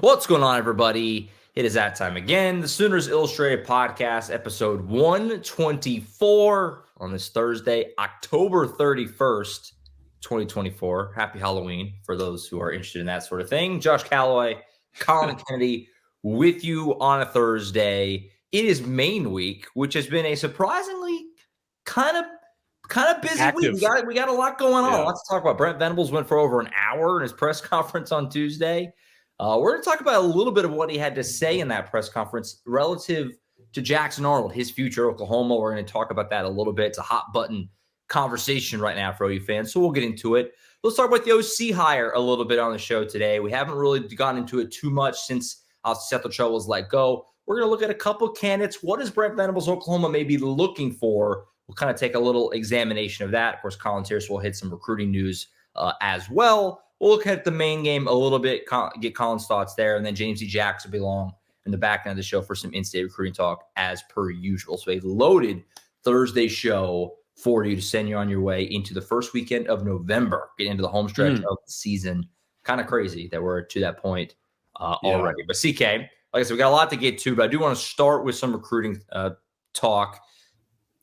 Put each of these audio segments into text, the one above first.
What's going on, everybody? It is that time again. The Sooners Illustrated Podcast, episode 124 on this Thursday, October 31st, 2024. Happy Halloween for those who are interested in that sort of thing. Josh Callaway, Collin Kennedy with you on a Thursday. It is Maine week, which has been a surprisingly kind of busy Active. week. We got a lot going on. Lots to talk about. Brent Venables went for over an hour in his press conference on Tuesday. We're going to talk about a little bit of what he had to say in that press conference relative to Jackson Arnold, his future at Oklahoma. We're going to talk about that a little bit. It's a hot button conversation right now for OU fans, so we'll get into it. Let's talk about the OC hire a little bit on the show today. We haven't really gotten into it too much since Seth Littrell was let go. We're going to look at a couple of candidates. What is Brent Venables Oklahoma maybe looking for? We'll kind of take a little examination of that. Of course, Collin Tears will hit some recruiting news as well. We'll look at the Maine game a little bit, get Collin's thoughts there, and then James E. Jackson will be along in the back end of the show for some in-state recruiting talk as per usual. So a loaded Thursday show for you to send you on your way into the first weekend of November, get into the home stretch of the season. Kind of crazy that we're to that point already. But CK, like I said, we got a lot to get to, but I do want to start with some recruiting talk.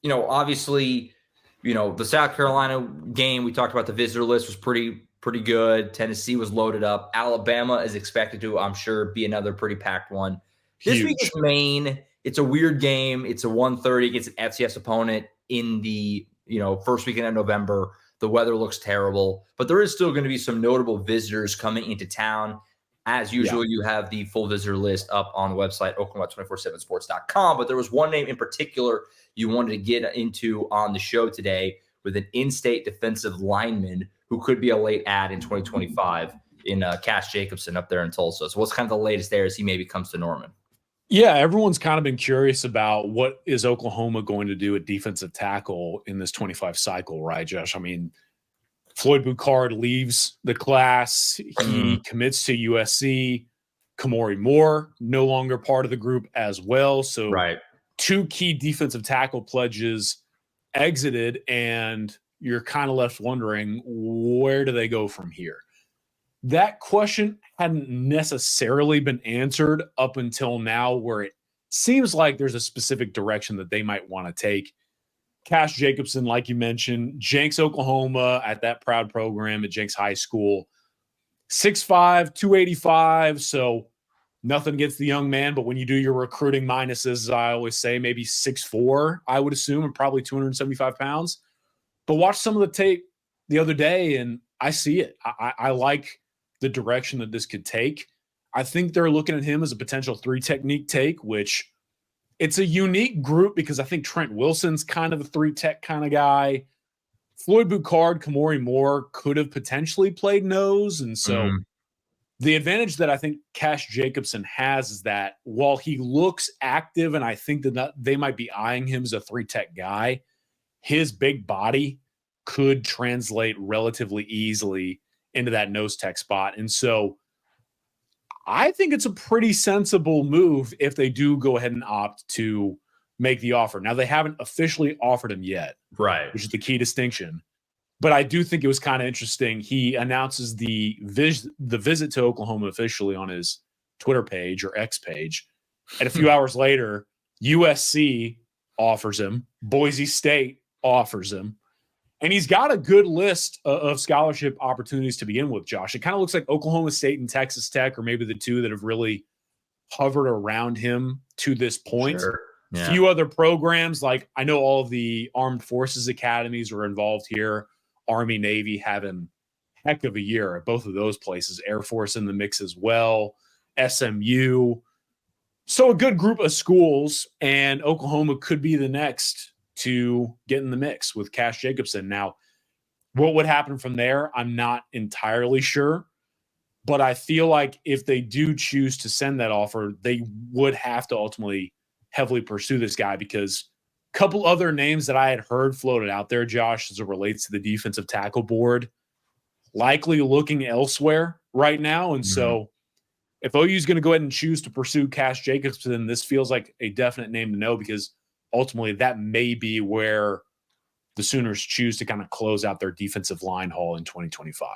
Obviously, the South Carolina game, we talked about the visitor list was pretty good. Tennessee was loaded up. Alabama is expected to, I'm sure, be another pretty packed one. This week is Maine. It's a weird game. It's a 1:30 against an FCS opponent in the first weekend of November. The weather looks terrible, but there is still going to be some notable visitors coming into town. As usual, you have the full visitor list up on the website, Oklahoma247sports.com. But there was one name in particular you wanted to get into on the show today with an in-state defensive lineman who could be a late add in 2025 in Cash Jacobsen up there in Tulsa. So what's kind of the latest there as he maybe comes to Norman? Yeah, everyone's kind of been curious about what is Oklahoma going to do at defensive tackle in this 25 cycle, right, Josh? I mean, Floyd Boucard leaves the class. He commits to USC. Kamori Moore, no longer part of the group as well. So two key defensive tackle pledges exited, and you're kind of left wondering, where do they go from here? That question hadn't necessarily been answered up until now, where it seems like there's a specific direction that they might want to take. Cash Jacobsen, like you mentioned, Jenks, Oklahoma, at that proud program at Jenks High School. 6'5", 285, so nothing against the young man, but when you do your recruiting minuses, as I always say, maybe 6'4", I would assume, and probably 275 pounds. But watch some of the tape the other day, and I see it. I like the direction that this could take. I think they're looking at him as a potential three-technique take, which it's a unique group because I think Trent Wilson's kind of a three-tech kind of guy. Floyd Boucard, Kamori Moore could have potentially played nose, and so the advantage that I think Cash Jacobsen has is that while he looks active, and I think that they might be eyeing him as a three-tech guy, his big body could translate relatively easily into that nose tech spot. And so I think it's a pretty sensible move if they do go ahead and opt to make the offer. Now, they haven't officially offered him yet, which is the key distinction. But I do think it was kind of interesting. He announces the visit to Oklahoma officially on his Twitter page or X page. And a few hours later, USC offers him. Boise State offers him. And he's got a good list of scholarship opportunities to begin with, Josh. It kind of looks like Oklahoma State and Texas Tech are maybe the two that have really hovered around him to this point. A few other programs, like I know all of the Armed Forces Academies are involved here. Army, Navy having heck of a year at both of those places. Air Force in the mix as well. SMU. So a good group of schools, and Oklahoma could be the next to get in the mix with Cash Jacobsen. Now, what would happen from there, I'm not entirely sure. But I feel like if they do choose to send that offer, they would have to ultimately heavily pursue this guy, because a couple other names that I had heard floated out there, Josh, as it relates to the defensive tackle board, likely looking elsewhere right now. And so if OU is going to go ahead and choose to pursue Cash Jacobsen, this feels like a definite name to know, because ultimately that may be where the Sooners choose to kind of close out their defensive line haul in 2025.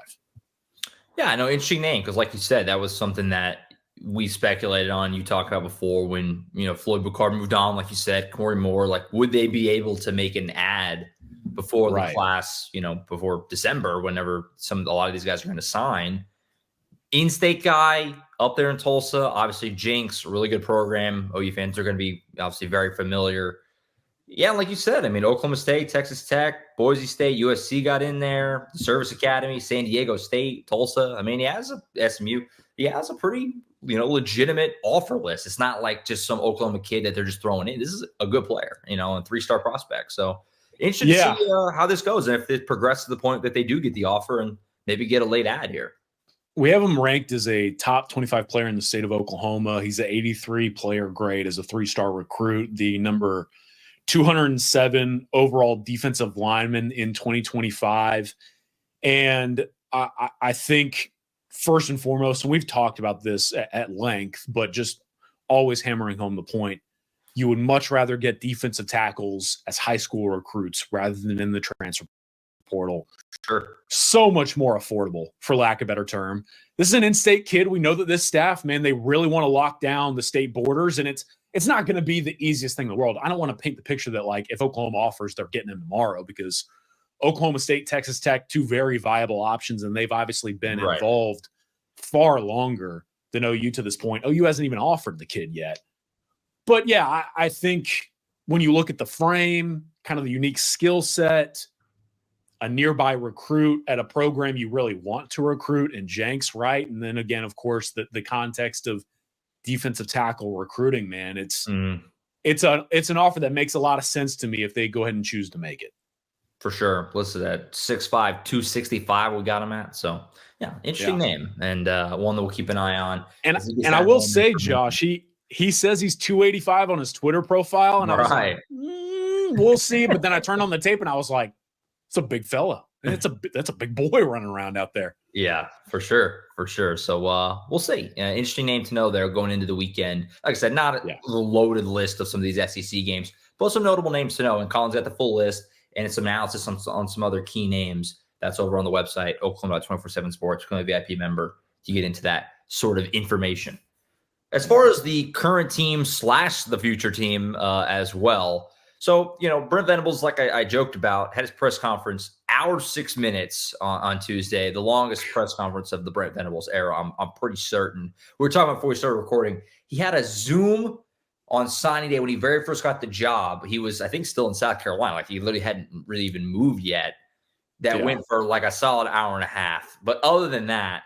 Yeah, I know. Interesting name, because like you said, that was something that we speculated on, you talked about before when, Floyd Boucard moved on, like you said, Corey Moore, like, would they be able to make an ad before the Right. class, before December, whenever a lot of these guys are going to sign? In-state guy up there in Tulsa, obviously Jinx, really good program. OU fans are going to be obviously very familiar. Yeah, like you said, I mean, Oklahoma State, Texas Tech, Boise State, USC got in there, Service Academy, San Diego State, Tulsa. I mean, he has SMU. He has a pretty, legitimate offer list. It's not like just some Oklahoma kid that they're just throwing in. This is a good player, and 3-star prospect. So interested to see how this goes and if it progresses to the point that they do get the offer and maybe get a late ad here. We have him ranked as a top 25 player in the state of Oklahoma. He's an 83 player grade as a 3-star recruit, the number 207 overall defensive lineman in 2025. And I think first and foremost, and we've talked about this at length, but just always hammering home the point, you would much rather get defensive tackles as high school recruits rather than in the transfer portal. Sure. So much more affordable, for lack of a better term. This is an in-state kid. We know that this staff, man, they really want to lock down the state borders, and it's not going to be the easiest thing in the world. I don't want to paint the picture that, like, if Oklahoma offers, they're getting him tomorrow, because Oklahoma State, Texas Tech, two very viable options, and they've obviously been involved far longer than OU to this point. OU hasn't even offered the kid yet. But, yeah, I think when you look at the frame, kind of the unique skill set, a nearby recruit at a program you really want to recruit, and Jenks, right? And then, again, of course, the context of defensive tackle recruiting, man, it's an offer that makes a lot of sense to me if they go ahead and choose to make it. For sure. Listed at 6'5", 265 we got him at. So, yeah, interesting name, and one that we'll keep an eye on. And I will say, Josh, he says he's 285 on his Twitter profile, and I was like, we'll see. But then I turned on the tape, and I was like, it's a big fella. And that's a big boy running around out there. Yeah, for sure. For sure. So we'll see. Interesting name to know there going into the weekend. Like I said, not a loaded list of some of these SEC games, but some notable names to know. And Collin's got the full list, and it's some analysis on some other key names. That's over on the website, Oklahoma.247 Sports. Become a VIP member to get into that sort of information. As far as the current team / the future team as well. So, Brent Venables, like I joked about, had his press conference, hour 6 minutes on Tuesday, the longest press conference of the Brent Venables era. I'm pretty certain. We were talking about before we started recording. He had a Zoom on signing day when he very first got the job. He was, I think, still in South Carolina. Like, he literally hadn't really even moved yet. That went for like a solid hour and a half. But other than that,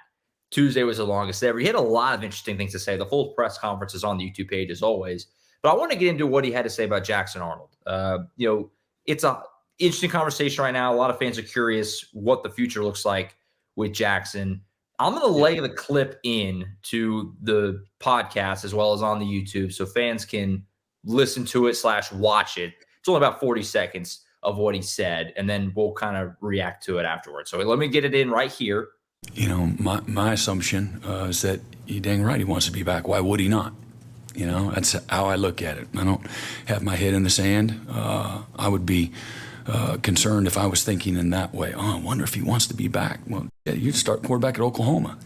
Tuesday was the longest ever. He had a lot of interesting things to say. The full press conference is on the YouTube page as always. But I want to get into what he had to say about Jackson Arnold. It's an interesting conversation right now. A lot of fans are curious what the future looks like with Jackson. I'm going to lay the clip in to the podcast as well as on the YouTube so fans can listen to it / watch it. It's only about 40 seconds of what he said, and then we'll kind of react to it afterwards. So let me get it in right here. My assumption is that you're dang right he wants to be back. Why would he not? That's how I look at it. I don't have my head in the sand. I would be concerned if I was thinking in that way. Oh, I wonder if he wants to be back. Well, yeah, you'd start quarterback at Oklahoma.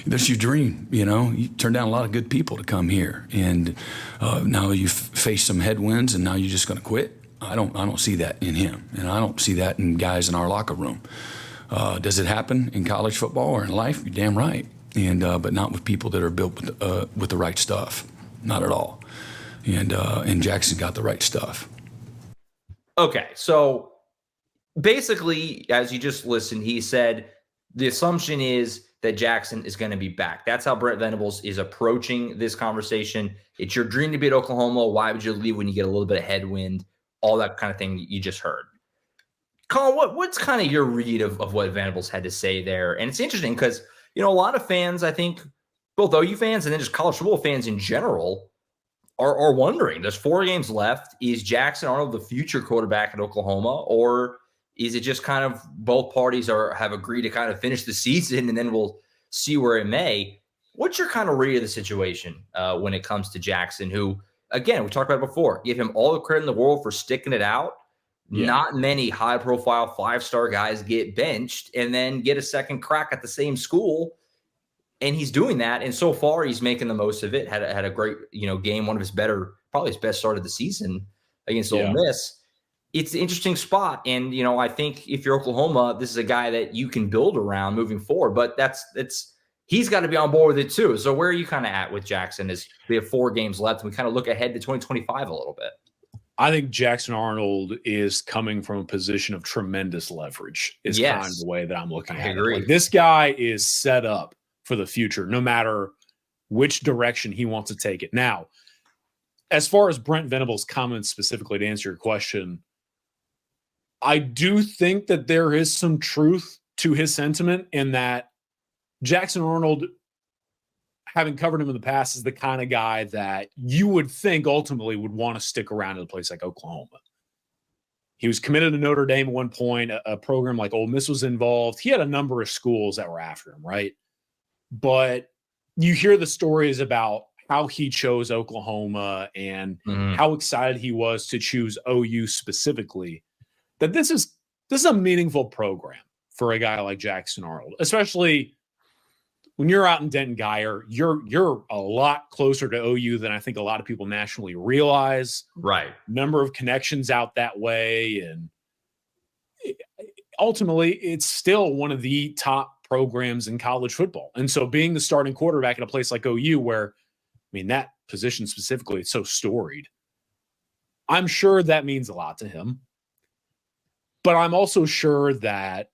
That's your dream, You turn down a lot of good people to come here. And now you've faced some headwinds, and now you're just going to quit? I don't see that in him. And I don't see that in guys in our locker room. Does it happen in college football or in life? You're damn right. And but not with people that are built with the right stuff. Not at all. And Jackson got the right stuff. Okay, so basically, as you just listened, he said the assumption is that Jackson is going to be back. That's how Brent Venables is approaching this conversation. It's your dream to be at Oklahoma. Why would you leave when you get a little bit of headwind? All that kind of thing you just heard. Collin, what's kind of your read of what Venables had to say there? And it's interesting because, a lot of fans, I think, both OU fans and then just college football fans in general are wondering, there's 4 games left. Is Jackson Arnold the future quarterback at Oklahoma, or is it just kind of both parties have agreed to kind of finish the season and then we'll see where it may? What's your kind of read of the situation when it comes to Jackson, who, again, we talked about it before, give him all the credit in the world for sticking it out. Yeah. Not many high-profile 5-star guys get benched and then get a second crack at the same school And he's doing that. And so far, he's making the most of it. Had a great, game, one of his better, probably his best start of the season against Ole Miss. It's an interesting spot. And, I think if you're Oklahoma, this is a guy that you can build around moving forward. But he's got to be on board with it too. So where are you kind of at with Jackson as we have 4 games left and we kind of look ahead to 2025 a little bit? I think Jackson Arnold is coming from a position of tremendous leverage is kind of the way that I'm looking at it. Like, this guy is set up for the future, no matter which direction he wants to take it. Now, as far as Brent Venables' comments specifically, to answer your question, I do think that there is some truth to his sentiment in that Jackson Arnold, having covered him in the past, is the kind of guy that you would think ultimately would want to stick around at a place like Oklahoma. He was committed to Notre Dame at one point. A program like Ole Miss was involved. He had a number of schools that were after him, right? But you hear the stories about how he chose Oklahoma and how excited he was to choose OU specifically, that this is a meaningful program for a guy like Jackson Arnold, especially when you're out in Denton Guyer. You're a lot closer to OU than I think a lot of people nationally realize. Right. Number of connections out that way. And ultimately, it's still one of the top programs in college football. And so being the starting quarterback at a place like OU, where, that position specifically is so storied, I'm sure that means a lot to him. But I'm also sure that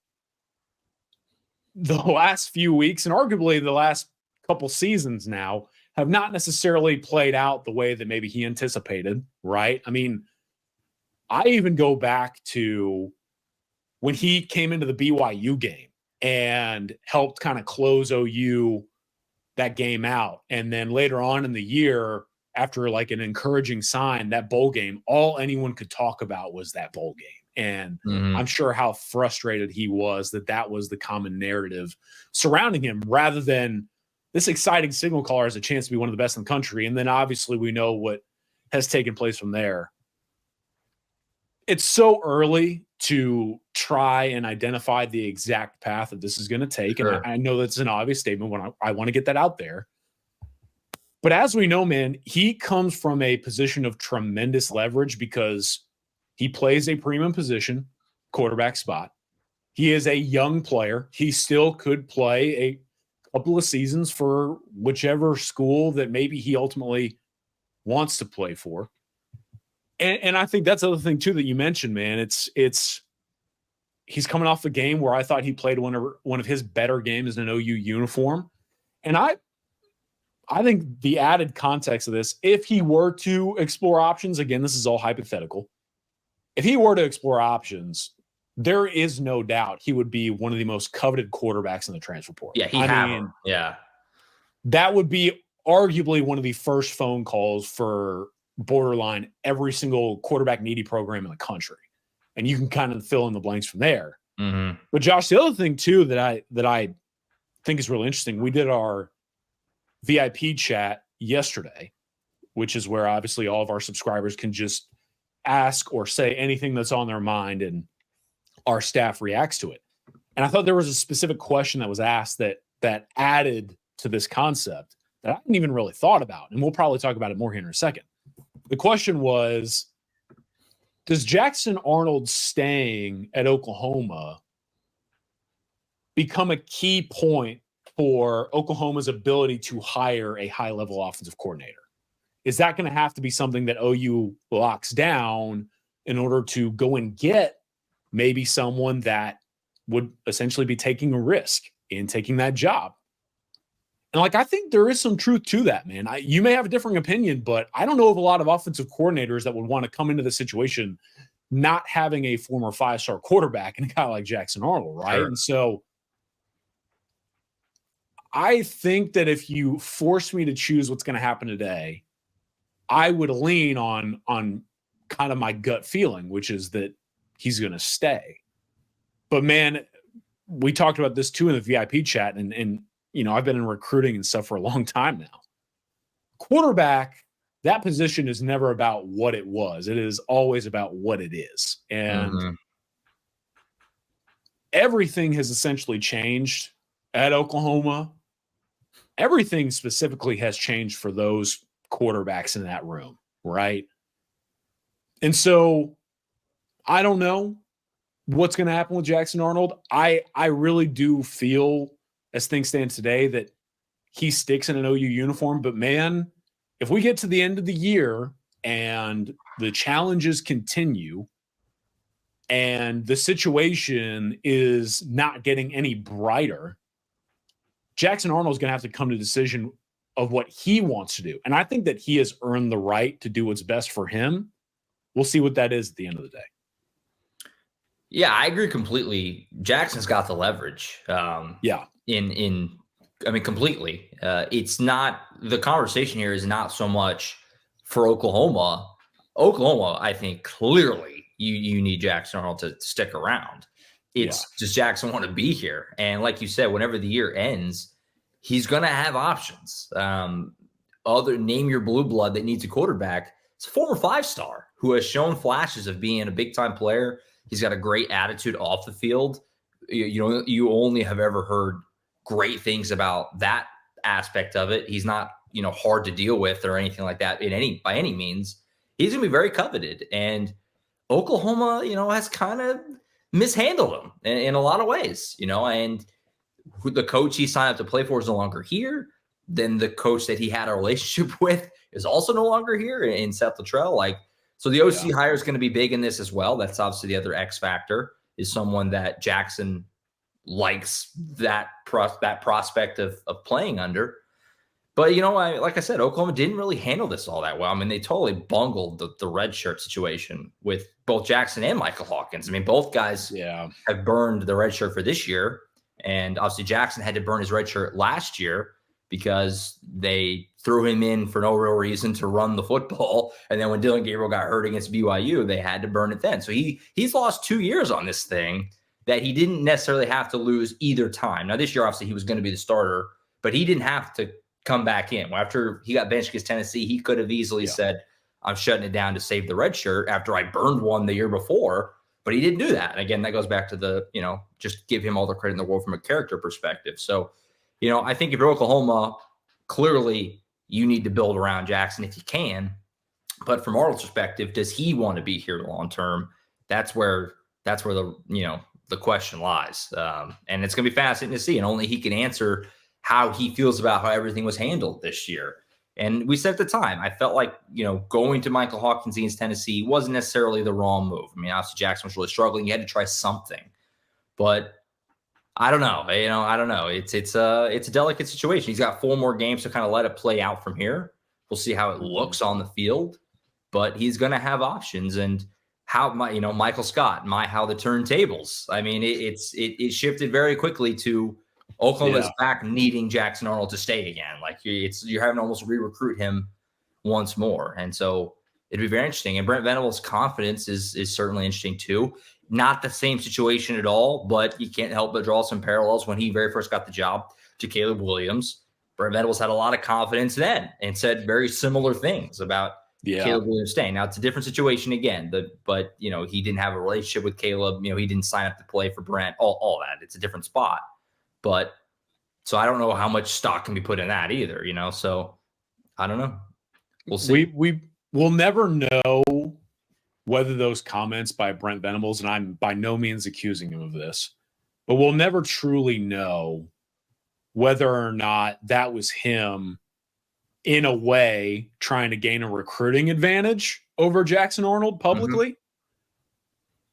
the last few weeks, and arguably the last couple seasons now, have not necessarily played out the way that maybe he anticipated, right? I even go back to when he came into the BYU game and helped kind of close OU that game out. And then later on in the year, after like an encouraging sign, that bowl game, all anyone could talk about was that bowl game. And I'm sure how frustrated he was that was the common narrative surrounding him, rather than this exciting signal caller has a chance to be one of the best in the country. And then obviously we know what has taken place from there. It's so early to try and identify the exact path that this is going to take. Sure. And I know that's an obvious statement when I want to get that out there. But as we know, man, he comes from a position of tremendous leverage because he plays a premium position, quarterback spot. He is a young player. He still could play a couple of seasons for whichever school that maybe he ultimately wants to play for. And I think that's the other thing too that you mentioned, man. It's he's coming off a game where I thought he played one of his better games in an OU uniform. And I think the added context of this, if he were to explore options, again, this is all hypothetical. If he were to explore options, there is no doubt he would be one of the most coveted quarterbacks in the transfer portal. Yeah, that would be arguably one of the first phone calls for borderline every single quarterback needy program in the country. And you can kind of fill in the blanks from there. But Josh, the other thing too that I think is really interesting, we did our VIP chat yesterday, which is where obviously all of our subscribers can just ask or say anything that's on their mind and our staff reacts to it. And I thought there was a specific question that was asked that added to this concept that I hadn't even really thought about. And we'll probably talk about it more here in a second. The question was, does Jackson Arnold staying at Oklahoma become a key point for Oklahoma's ability to hire a high-level offensive coordinator? Is that going to have to be something that OU locks down in order to go and get maybe someone that would essentially be taking a risk in taking that job? And I think there is some truth to that, man. You may have a different opinion, but I don't know of a lot of offensive coordinators that would want to come into the situation not having a former 5-star quarterback and a guy like Jackson Arnold, right? Sure. And so I think that if you force me to choose what's going to happen today, I would lean on kind of my gut feeling, which is that he's going to stay. But man, we talked about this too in the VIP chat, and I've been in recruiting and stuff for a long time now. Quarterback, that position is never about what it was. It is always about what it is. And everything has essentially changed at Oklahoma everything specifically has changed for those quarterbacks in that room, right? And so I don't know what's going to happen with Jackson Arnold. I really do feel, as things stand today, that he sticks in an OU uniform. But man, if we get to the end of the year and the challenges continue and the situation is not getting any brighter, Jackson Arnold is going to have to come to a decision of what he wants to do. And I think that he has earned the right to do what's best for him. We'll see what that is at the end of the day. Yeah, I agree completely. Jackson's got the leverage. Completely. It's not, the conversation here is not so much for Oklahoma. Oklahoma, I think clearly you need Jackson Arnold to stick around. It's does Jackson want to be here? And like you said, whenever the year ends, he's going to have options. Name your blue blood that needs a quarterback. It's a former 5-star who has shown flashes of being a big-time player. He's got a great attitude off the field. You only have ever heard great things about that aspect of it. He's not, hard to deal with or anything like that by any means. He's going to be very coveted. And Oklahoma, has kind of mishandled him in a lot of ways, and the coach he signed up to play for is no longer here. Then the coach that he had a relationship with is also no longer here in Seth Luttrell. So the OC hire is going to be big in this as well. That's obviously the other X factor, is someone that Jackson likes that prospect of playing under. But, like I said, Oklahoma didn't really handle this all that well. I mean, they totally bungled the red shirt situation with both Jackson and Michael Hawkins. I mean, both guys have burned the red shirt for this year. And obviously Jackson had to burn his red shirt last year because they threw him in for no real reason to run the football. And then when Dylan Gabriel got hurt against BYU, they had to burn it then. So he's lost 2 years on this thing that he didn't necessarily have to lose either time. Now, this year, obviously, he was going to be the starter, but he didn't have to come back in. After he got benched against Tennessee, he could have easily said, I'm shutting it down to save the red shirt after I burned one the year before. But he didn't do that. And again, that goes back to the, just give him all the credit in the world from a character perspective. So, I think if you're Oklahoma, clearly you need to build around Jackson if you can. But from Arnold's perspective, does he want to be here long term? That's where the question lies. And it's going to be fascinating to see. And only he can answer how he feels about how everything was handled this year. And we said at the time, I felt like, going to Michael Hawkins against Tennessee wasn't necessarily the wrong move. I mean, obviously Jackson was really struggling. You had to try something. But I don't know. I don't know. It's a delicate situation. He's got 4 more games to kind of let it play out from here. We'll see how it looks on the field, but he's going to have options. And how Michael Scott, how the turntables. I mean, it shifted very quickly to Oklahoma's back needing Jackson Arnold to stay again. You're having to almost re-recruit him once more. And so it'd be very interesting. And Brent Venables' confidence is certainly interesting too. Not the same situation at all, but you can't help but draw some parallels when he very first got the job to Caleb Williams. Brent Venables had a lot of confidence then and said very similar things about Caleb Williams staying. Now, it's a different situation again, but he didn't have a relationship with Caleb. He didn't sign up to play for Brent, all that. It's a different spot. But so I don't know how much stock can be put in that either, So I don't know. We'll see. We'll never know whether those comments by Brent Venables, and I'm by no means accusing him of this, but we'll never truly know whether or not that was him in a way trying to gain a recruiting advantage over Jackson Arnold publicly,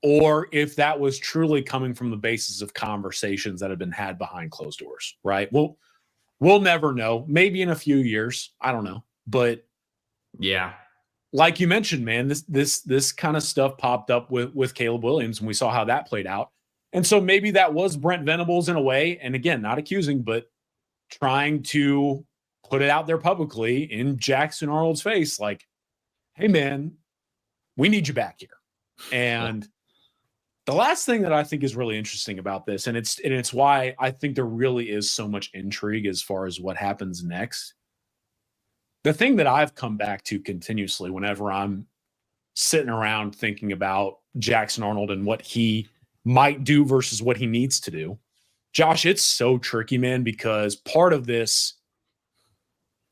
or if that was truly coming from the basis of conversations that have been had behind closed doors, right? We'll never know. Maybe in a few years. I don't know. But yeah. Like you mentioned, man, this kind of stuff popped up with Caleb Williams, and we saw how that played out. And so maybe that was Brent Venables in a way. And again, not accusing, but trying to put it out there publicly in Jackson Arnold's face, like, hey, man, we need you back here. And the last thing that I think is really interesting about this, and it's why I think there really is so much intrigue as far as what happens next. The thing that I've come back to continuously whenever I'm sitting around thinking about Jackson Arnold and what he might do versus what he needs to do, Josh, it's so tricky, man, because part of this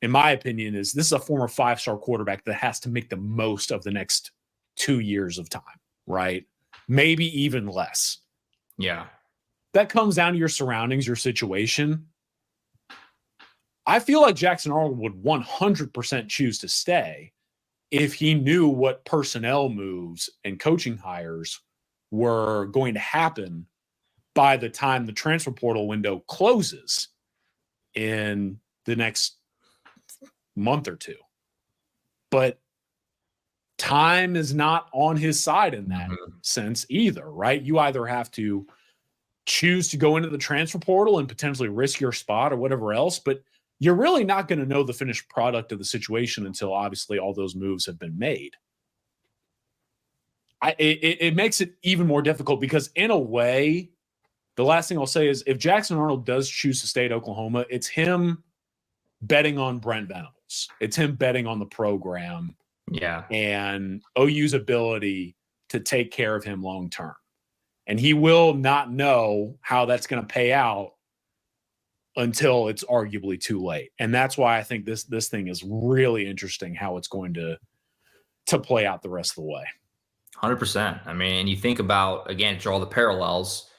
in my opinion, is this is a former 5-star quarterback that has to make the most of the next 2 years of time, right? Maybe even less. Yeah. That comes down to your surroundings, your situation. I feel like Jackson Arnold would 100% choose to stay if he knew what personnel moves and coaching hires were going to happen by the time the transfer portal window closes in the next month or two. But time is not on his side in that sense either, right? You either have to choose to go into the transfer portal and potentially risk your spot or whatever else, but you're really not going to know the finished product of the situation until obviously all those moves have been made. It makes it even more difficult because in a way, the last thing I'll say is if Jackson Arnold does choose to stay at Oklahoma, it's him betting on Brent Venables. It's him betting on the program. Yeah. And OU's ability to take care of him long term. And he will not know how that's going to pay out until it's arguably too late. And that's why I think this thing is really interesting how it's going to play out the rest of the way. 100%. I mean, and you think about, again, draw the parallels.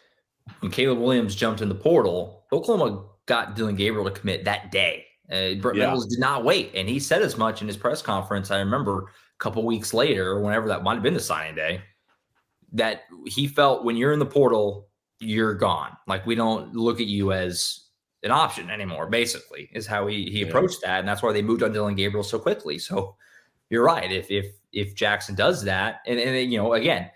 When Caleb Williams jumped in the portal, Oklahoma got Dylan Gabriel to commit that day. Brent Venables did not wait. And he said as much in his press conference. I remember a couple weeks later, or whenever that might have been the signing day, that he felt when you're in the portal, you're gone. Like, we don't look at you as an option anymore, basically, is how he approached that. And that's why they moved on Dylan Gabriel so quickly. So you're right. If Jackson does that, and you know, again,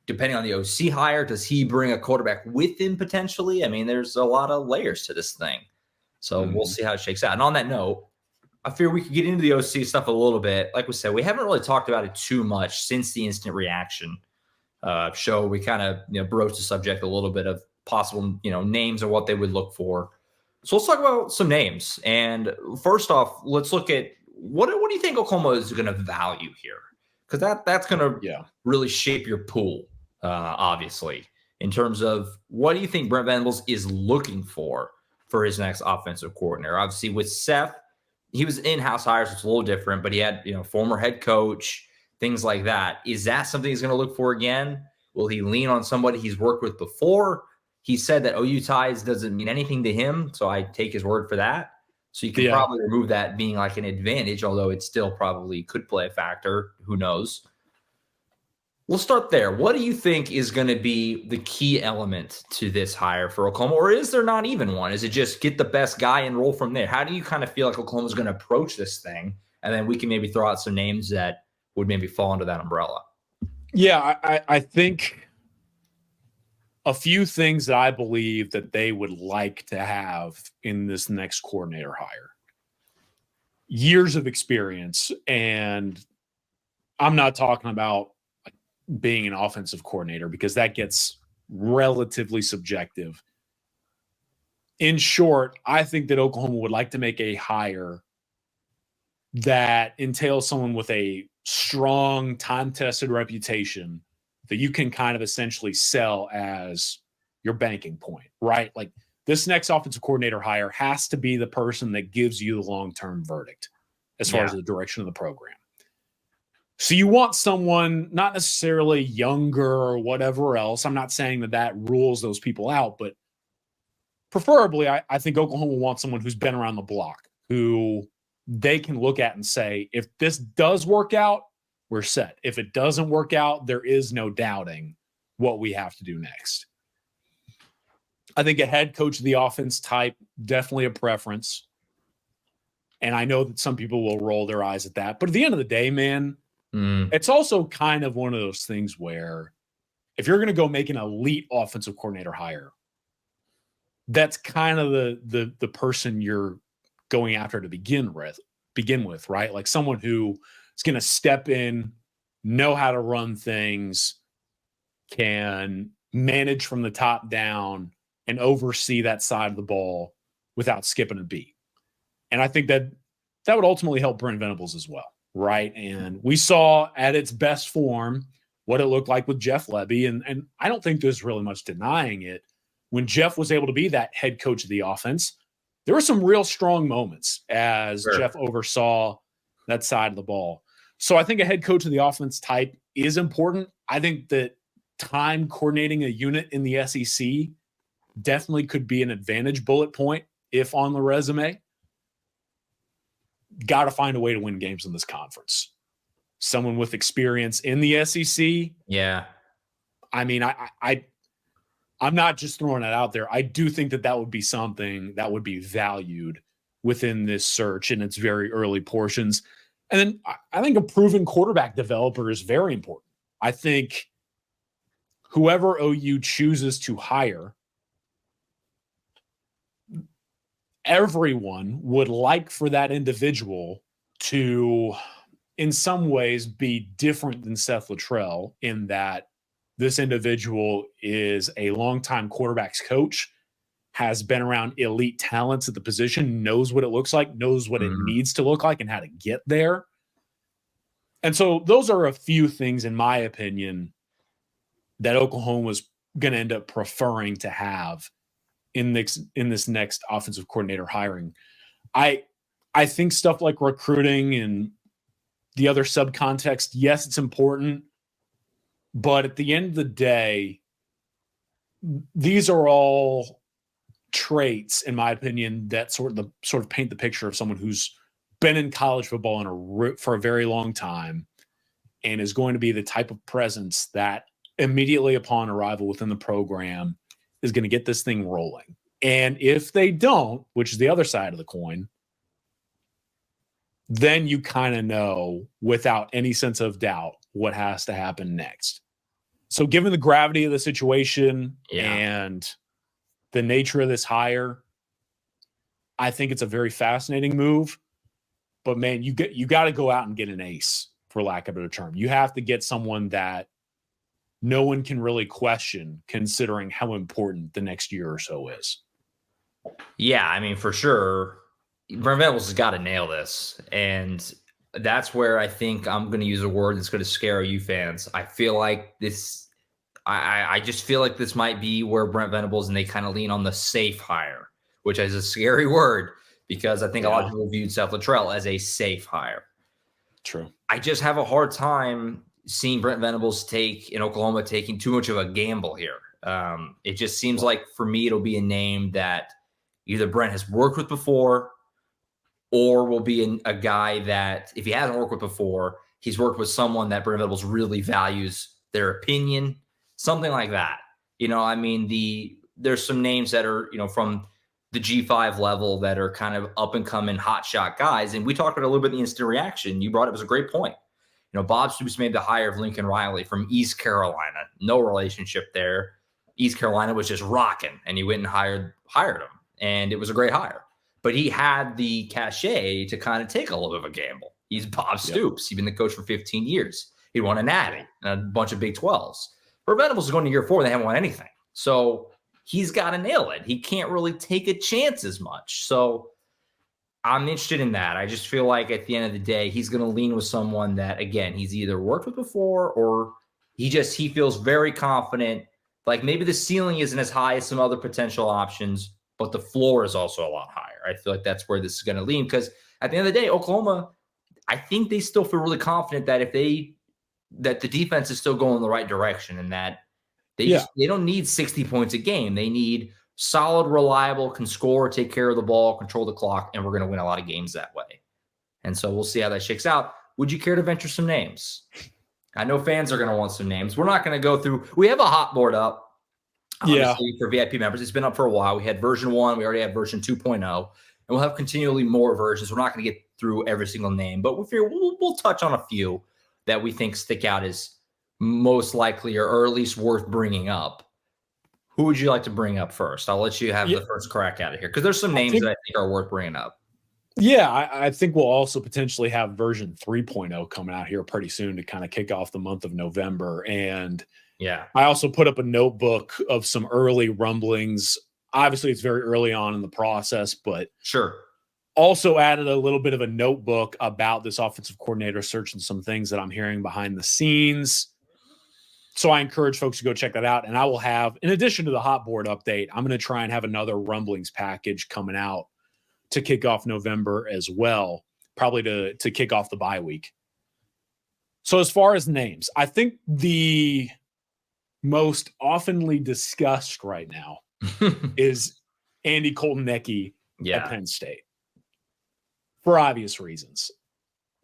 depending on the OC hire, does he bring a quarterback with him potentially? I mean, there's a lot of layers to this thing. So we'll see how it shakes out. And on that note, I fear we could get into the OC stuff a little bit. Like we said, we haven't really talked about it too much since the instant reaction show. We kind of broached the subject a little bit of possible names and what they would look for. So let's talk about some names. And first off, let's look at what do you think Oklahoma is going to value here? Because that's going to really shape your pool, obviously, in terms of what do you think Brent Venables is looking for his next offensive coordinator. Obviously, with Seth, he was in-house hire, so it's a little different, but he had former head coach, things like that. Is that something he's going to look for again? Will he lean on somebody he's worked with before? He said that OU ties doesn't mean anything to him, so I take his word for that. So you can probably remove that being like an advantage, although it still probably could play a factor. Who knows? We'll start there. What do you think is going to be the key element to this hire for Oklahoma, or is there not even one? Is it just get the best guy and roll from there? How do you kind of feel like Oklahoma's going to approach this thing? And then we can maybe throw out some names that would maybe fall under that umbrella. Yeah, I think a few things that I believe that they would like to have in this next coordinator hire. Years of experience, and I'm not talking about being an offensive coordinator because that gets relatively subjective. In short, I think that Oklahoma would like to make a hire that entails someone with a strong, time-tested reputation that you can kind of essentially sell as your banking point, right? Like, this next offensive coordinator hire has to be the person that gives you the long-term verdict as far as the direction of the program. So you want someone not necessarily younger or whatever else. I'm not saying that rules those people out, but preferably I think Oklahoma wants someone who's been around the block, who they can look at and say, if this does work out, we're set. If it doesn't work out, there is no doubting what we have to do next. I think a head coach of the offense type, definitely a preference. And I know that some people will roll their eyes at that. But at the end of the day, man, it's also kind of one of those things where if you're going to go make an elite offensive coordinator hire, that's kind of the person you're going after to begin with, right? Like someone who is going to step in, know how to run things, can manage from the top down, and oversee that side of the ball without skipping a beat. And I think that would ultimately help Brent Venables as well, right? And we saw at its best form what it looked like with Jeff Lebby, and I don't think there's really much denying it. When Jeff was able to be that head coach of the offense, there were some real strong moments as Sure. Jeff oversaw that side of the ball. So I think a head coach of the offense type is important. I think that time coordinating a unit in the SEC definitely could be an advantage bullet point if on the resume. Got to find a way to win games in this conference. Someone with experience in the SEC. Yeah. I mean, I'm not just throwing it out there. I do think that would be something that would be valued within this search in its very early portions. And then I think a proven quarterback developer is very important. I think whoever OU chooses to hire, everyone would like for that individual to, in some ways, be different than Seth Luttrell in that this individual is a longtime quarterbacks coach, has been around elite talents at the position, knows what it looks like, knows what it needs to look like and how to get there. And so those are a few things, in my opinion, that Oklahoma was going to end up preferring to have in this next offensive coordinator hiring. I think stuff like recruiting and the other subcontext, yes, it's important. But at the end of the day, these are all traits, in my opinion, that sort of paint the picture of someone who's been in college football for a very long time and is going to be the type of presence that immediately upon arrival within the program is going to get this thing rolling. And if they don't, which is the other side of the coin, then you kind of know without any sense of doubt what has to happen next. So given the gravity of the situation and the nature of this hire, I think it's a very fascinating move. But man, you got to go out and get an ace, for lack of a better term. You have to get someone that no one can really question, considering how important the next year or so is. Yeah, I mean, for sure, Brent Venables has got to nail this. And that's where I think I'm going to use a word that's going to scare you fans. I feel like this – I just feel like this might be where Brent Venables and they kind of lean on the safe hire, which is a scary word because I think a lot of people viewed Seth Luttrell as a safe hire. True. I just have a hard time seeing Brent Venables in Oklahoma taking too much of a gamble here. It just seems like for me it'll be a name that either Brent has worked with before or will be a guy that if he hasn't worked with before, he's worked with someone that Brent Venables really values their opinion, something like that. You know, I mean, there's some names that are, from the G5 level that are kind of up and coming hotshot guys. And we talked about a little bit in the instant reaction. You brought it was a great point. Bob Stoops made the hire of Lincoln Riley from East Carolina. No relationship there. East Carolina was just rocking, and he went and hired him. And it was a great hire. But he had the cachet to kind of take a little bit of a gamble. He's Bob Stoops. He's been the coach for 15 years. He won a Natty and a bunch of Big 12s. But Venables is going to year 4. They haven't won anything. So he's got to nail it. He can't really take a chance as much. So I'm interested in that. I just feel like at the end of the day, he's going to lean with someone that, again, he's either worked with before or he feels very confident. Like maybe the ceiling isn't as high as some other potential options, but the floor is also a lot higher. I feel like that's where this is going to lean because at the end of the day, Oklahoma, I think they still feel really confident that that the defense is still going in the right direction and that they don't need 60 points a game. They need solid, reliable, can score, take care of the ball, control the clock, and we're going to win a lot of games that way. And so we'll see how that shakes out. Would you care to venture some names? I know fans are going to want some names. We're not going to go through. We have a hot board up. For VIP members. It's been up for a while. We had version 1. We already have version 2.0. And we'll have continually more versions. We're not going to get through every single name, but we'll touch on a few that we think stick out as most likely or at least worth bringing up. Who would you like to bring up first? I'll let you have the first crack at it here because there's some names that I think are worth bringing up. Yeah, I think we'll also potentially have version 3.0 coming out here pretty soon to kind of kick off the month of November. And I also put up a notebook of some early rumblings. Obviously, it's very early on in the process, but also added a little bit of a notebook about this offensive coordinator search and some things that I'm hearing behind the scenes. So I encourage folks to go check that out. And I will have, in addition to the hot board update, I'm going to try and have another rumblings package coming out to kick off November as well, probably to kick off the bye week. So as far as names, I think the most oftenly discussed right now is Andy Koltenecki at Penn State, for obvious reasons.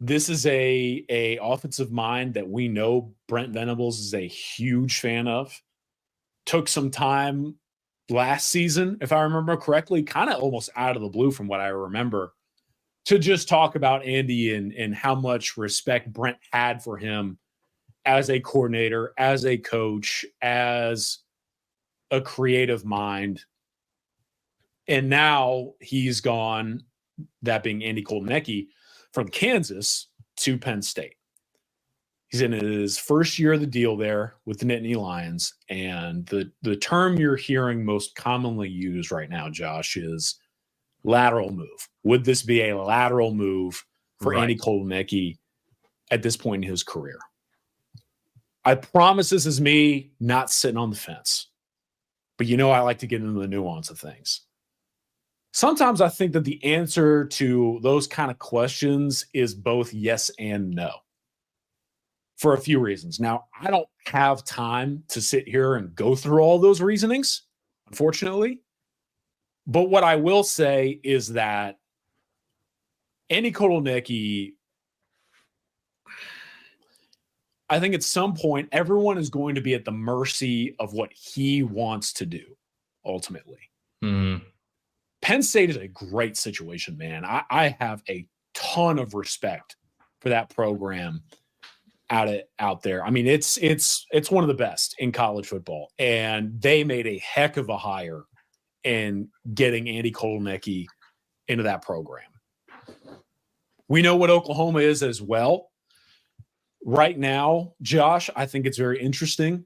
This is a offensive mind that we know Brent Venables is a huge fan of. Took some time last season, if I remember correctly, kind of almost out of the blue from what I remember, to just talk about Andy and how much respect Brent had for him as a coordinator, as a coach, as a creative mind. And now he's gone, that being Andy Koltenecki, from Kansas to Penn State. He's in his first year of the deal there with the Nittany Lions. And the term you're hearing most commonly used right now, Josh, is lateral move. Would this be a lateral move for Andy Koltenecki at this point in his career? I promise this is me not sitting on the fence. But I like to get into the nuance of things. Sometimes I think that the answer to those kind of questions is both yes and no, for a few reasons. Now, I don't have time to sit here and go through all those reasonings, unfortunately. But what I will say is that Andy Koltenecki, I think at some point, everyone is going to be at the mercy of what he wants to do, ultimately. Mm-hmm. Penn State is a great situation, man. I have a ton of respect for that program out there. I mean, it's one of the best in college football, and they made a heck of a hire in getting Andy Koltenecki into that program. We know what Oklahoma is as well. Right now, Josh, I think it's very interesting.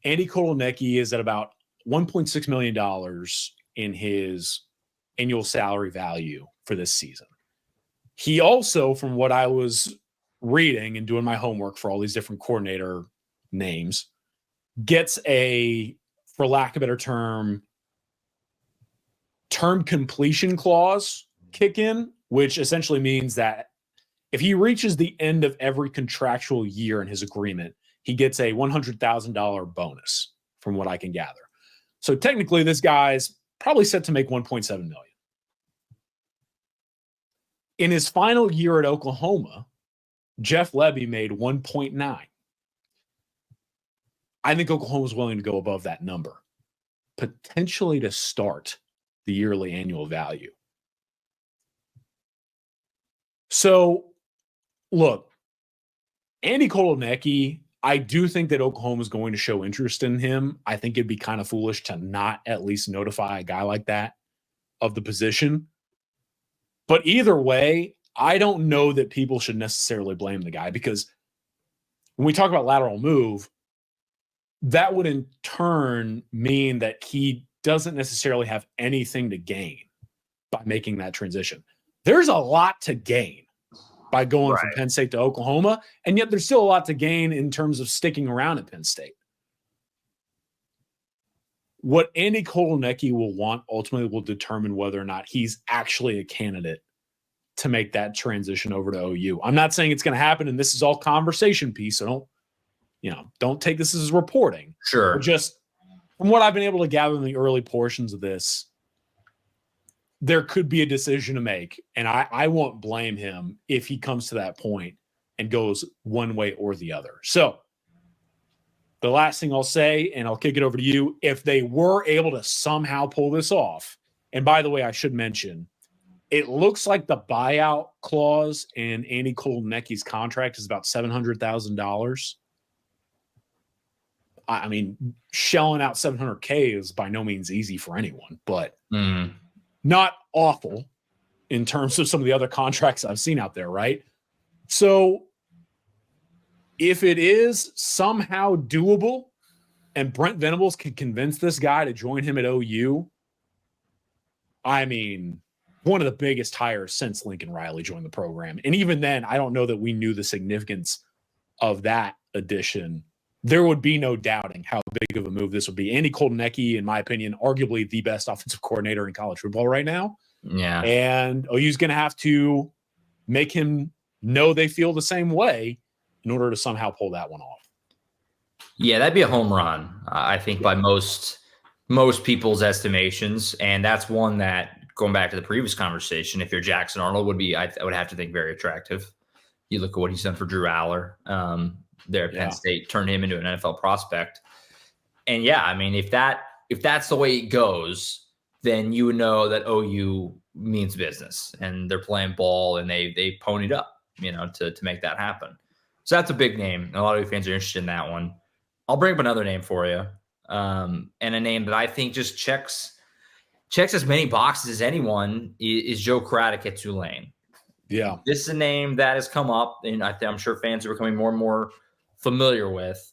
Andy Koltenecki is at about $1.6 million in his annual salary value for this season. He also, from what I was reading and doing my homework for all these different coordinator names, gets a, for lack of a better term completion clause kick in, which essentially means that if he reaches the end of every contractual year in his agreement, he gets a $100,000 bonus, from what I can gather. So technically, this guy's probably set to make $1.7 million. In his final year at Oklahoma, Jeff Lebby made 1.9. I think Oklahoma's willing to go above that number, potentially to start the yearly annual value. So, look, Andy Koltenecki, I do think that Oklahoma is going to show interest in him. I think it'd be kind of foolish to not at least notify a guy like that of the position. But either way, I don't know that people should necessarily blame the guy, because when we talk about lateral move, that would in turn mean that he doesn't necessarily have anything to gain by making that transition. There's a lot to gain by going from Penn State to Oklahoma, and yet there's still a lot to gain in terms of sticking around at Penn State. What Andy Koltenecki will want ultimately will determine whether or not he's actually a candidate to make that transition over to OU. I'm not saying it's going to happen, and this is all conversation piece, so don't take this as reporting. Sure. But just from what I've been able to gather in the early portions of this, there could be a decision to make, and I won't blame him if he comes to that point and goes one way or the other. So the last thing I'll say, and I'll kick it over to you, if they were able to somehow pull this off, and by the way, I should mention, it looks like the buyout clause in Andy Koltenecki's contract is about $700,000. I mean, shelling out $700K is by no means easy for anyone, but not awful in terms of some of the other contracts I've seen out there, right? So if it is somehow doable and Brent Venables can convince this guy to join him at OU, I mean, one of the biggest hires since Lincoln Riley joined the program. And even then, I don't know that we knew the significance of that addition. There would be no doubting how big of a move this would be. Andy Koltenecki, in my opinion, arguably the best offensive coordinator in college football right now. Yeah. And OU's going to have to make him know they feel the same way in order to somehow pull that one off. Yeah, that'd be a home run, I think, by most people's estimations. And that's one that, going back to the previous conversation, if you're Jackson Arnold, I would have to think very attractive. You look at what he's done for Drew Aller there at Penn State, turned him into an NFL prospect. And yeah, I mean, if that's the way it goes, then you would know that OU means business and they're playing ball and they ponied up, to make that happen. So that's a big name. A lot of fans are interested in that one. I'll bring up another name for you, and a name that I think just checks as many boxes as anyone is Joe Craddock at Tulane. Yeah, this is a name that has come up, and I'm sure fans are becoming more and more familiar with.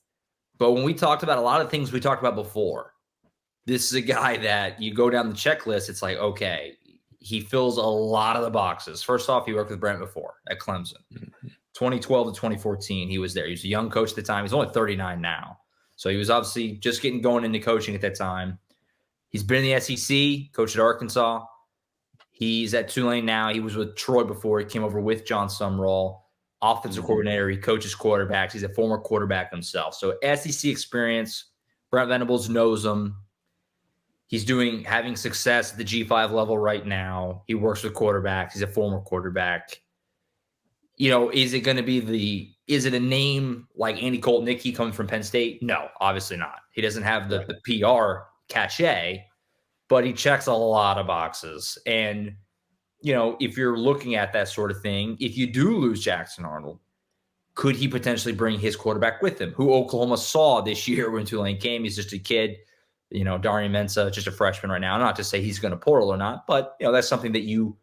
But when we talked about a lot of things we talked about before, this is a guy that you go down the checklist, it's like, okay, he fills a lot of the boxes. First off, he worked with Brent before at Clemson. 2012 to 2014, he was there. He was a young coach at the time. He's only 39 now. So he was obviously just getting going into coaching at that time. He's been in the SEC, coached at Arkansas. He's at Tulane now. He was with Troy before. He came over with John Sumrall, offensive coordinator. He coaches quarterbacks. He's a former quarterback himself. So SEC experience. Brent Venables knows him. He's having success at the G5 level right now. He works with quarterbacks. He's a former quarterback. Is it going to be is it a name like Andy Koltnicki coming from Penn State? No, obviously not. He doesn't have the PR cachet, but he checks a lot of boxes. And, if you're looking at that sort of thing, if you do lose Jackson Arnold, could he potentially bring his quarterback with him, who Oklahoma saw this year when Tulane came? He's just a kid. Darian Mensah, just a freshman right now. Not to say he's going to portal or not, but, that's something that you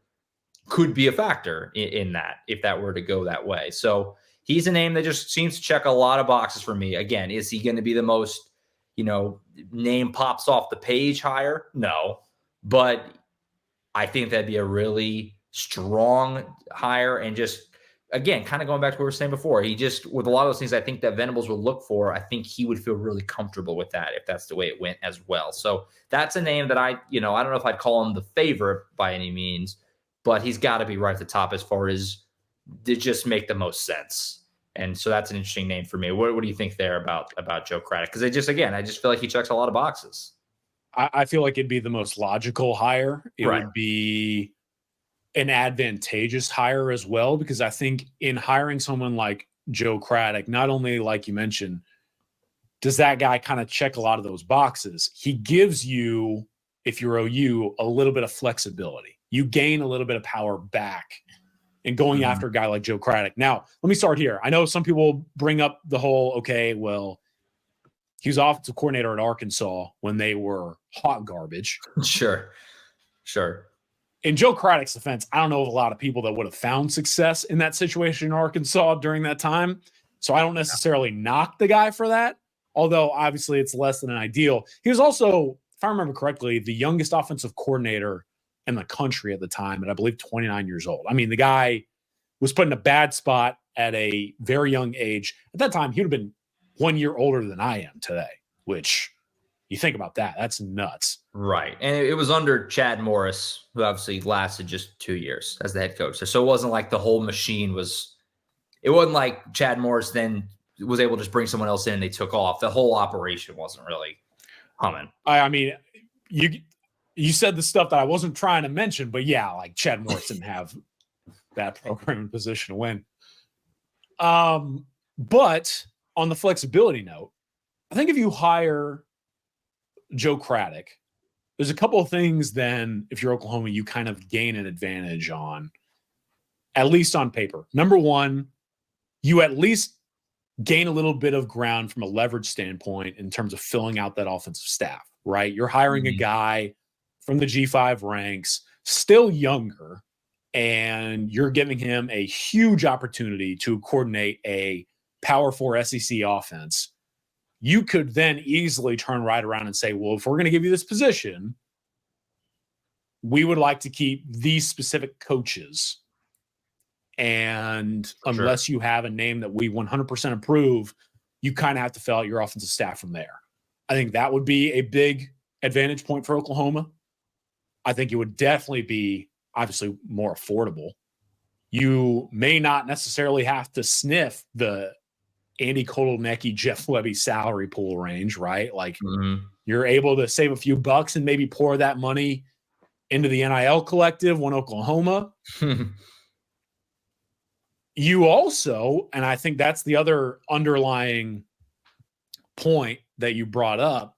could be a factor in that if that were to go that way. So he's a name that just seems to check a lot of boxes for me. Again, is he going to be the most, name pops off the page hire? No, but I think that'd be a really strong hire. And just, again, kind of going back to what we were saying before, with a lot of those things I think that Venables would look for, I think he would feel really comfortable with that if that's the way it went as well. So that's a name that I don't know if I'd call him the favorite by any means, but he's got to be right at the top as far as to just make the most sense. And so that's an interesting name for me. What do you think there about Joe Craddock? Because I just feel like he checks a lot of boxes. I feel like it'd be the most logical hire. It would be an advantageous hire as well, because I think in hiring someone like Joe Craddock, not only, like you mentioned, does that guy kind of check a lot of those boxes, he gives you, if you're OU, a little bit of flexibility. You gain a little bit of power back in going after a guy like Joe Craddock. Now, let me start here. I know some people bring up the whole, he was offensive coordinator at Arkansas when they were hot garbage. Sure. In Joe Craddock's defense, I don't know of a lot of people that would have found success in that situation in Arkansas during that time. So I don't necessarily knock the guy for that, although obviously it's less than an ideal. He was also, if I remember correctly, the youngest offensive coordinator in the country at the time, and I believe 29 years old. I mean, the guy was put in a bad spot at a very young age. At that time, he would have been 1 year older than I am today, which you think about that, that's nuts. Right. And it was under Chad Morris, who obviously lasted just 2 years as the head coach. So it wasn't like the whole machine it wasn't like Chad Morris then was able to just bring someone else in and they took off. The whole operation wasn't really humming. I mean, you said the stuff that I wasn't trying to mention, but yeah, like Chad Morris didn't have that program in position to win. But on the flexibility note, I think if you hire Joe Craddock, there's a couple of things then, if you're Oklahoma, you kind of gain an advantage on, at least on paper. Number one, you at least gain a little bit of ground from a leverage standpoint in terms of filling out that offensive staff, right? You're hiring a guy from the G5 ranks, still younger, and you're giving him a huge opportunity to coordinate a Power 4 SEC offense. You could then easily turn right around and say, well, if we're going to give you this position, we would like to keep these specific coaches. And unless you have a name that we 100% approve, you kind of have to fill out your offensive staff from there. I think that would be a big advantage point for Oklahoma. I think it would definitely be obviously more affordable. You may not necessarily have to sniff the Andy Kotelnicki, Jeff Lebby salary pool range, right? Like you're able to save a few bucks and maybe pour that money into the NIL collective, one Oklahoma. You also, and I think that's the other underlying point that you brought up,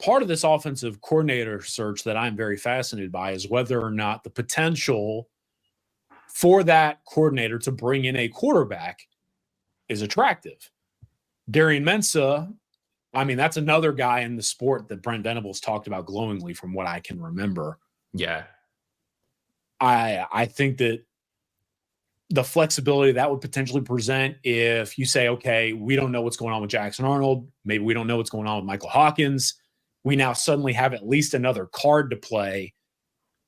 part of this offensive coordinator search that I'm very fascinated by is whether or not the potential for that coordinator to bring in a quarterback is attractive. Darian Mensah, I mean, that's another guy in the sport that Brent Venables talked about glowingly from what I can remember. Yeah. I think that the flexibility that would potentially present if you say, okay, we don't know what's going on with Jackson Arnold. Maybe we don't know what's going on with Michael Hawkins. We now suddenly have at least another card to play